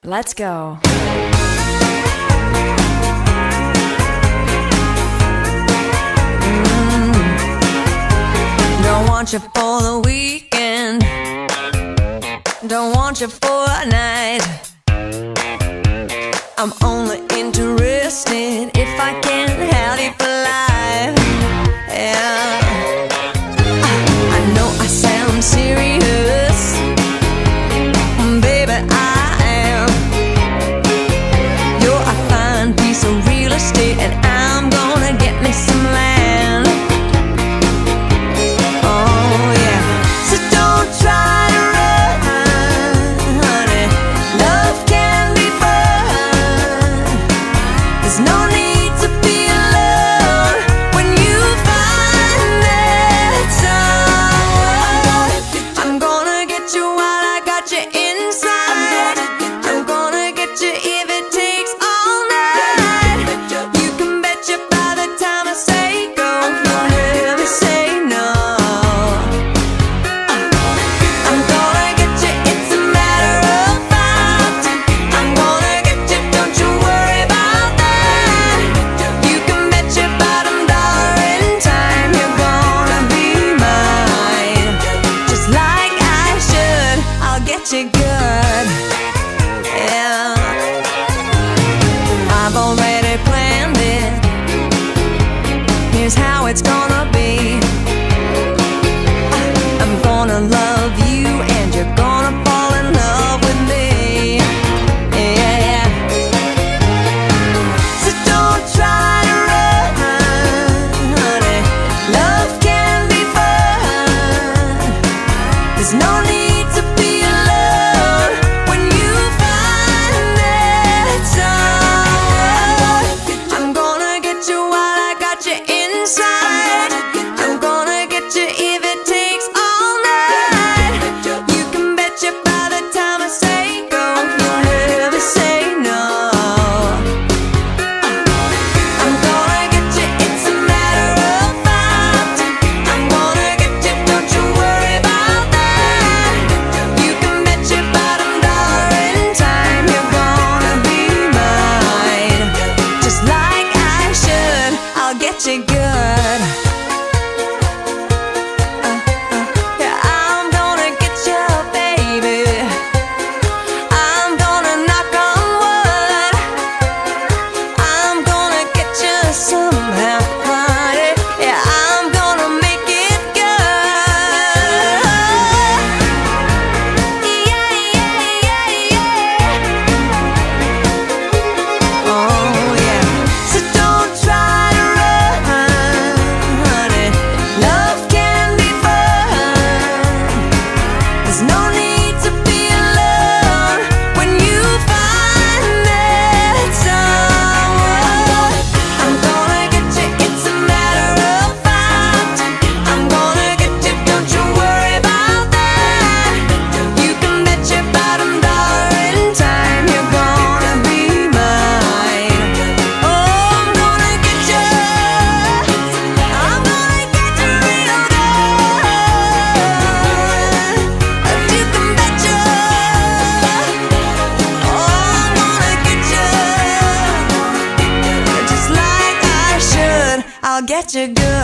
Let's go. Don't want you for the weekend. Don't want you for a night. I'm only interested if I can have you for life. Yeah. I know I sound serious, baby, I am. You're a fine piece of real estate, and I'm gonna get me some land. Oh yeah. So don't try to run, honey. Love can be fun. There's no need to be alone when you find that someone. I'm gonna get you while I got you inside. I'm gonna get you if it takes all night. You can bet you by the time I say go, you'll never say no. I'm gonna get you, it's a matter of fact. I'm gonna get you, don't you worry about that. You can bet your bottom dollar in time you're gonna be mine. Just like I should, I'll get you good. Yeah, I've already planned it. Here's how it's gonna be. I'm gonna love you and you're gonna fall in love with me. Yeah. So don't try to run, honey. Love can be fun. There's no need to be alone when you find that someone. I'm gonna get you while I got you inside. I'm gonna get you if it takes all night. You can bet you by the time I say go, you'll never say no. I'm gonna get you, it's a matter of fact. I'm gonna get you, don't you worry about that. You can bet your bottom dollar in time you're gonna be mine. Just like I should, I'll get you good. Yeah, I'm gonna get you, baby. I'm gonna knock on wood. I'm gonna get you somehow, honey. Yeah, I'm gonna make it good. Yeah, yeah, yeah, yeah. Oh yeah. So don't try to run, honey. Love can be fun. There's no need to be alone when you find that someone. I'm gonna get you, it's a matter of fact. I'm gonna get you, don't you worry about that. You can bet your bottom dollar in time you're gonna be mine. Oh, I'm gonna get you. I'm gonna get you real good. You can bet you. Oh, I'm gonna get you. Just like I should, I'll get you good.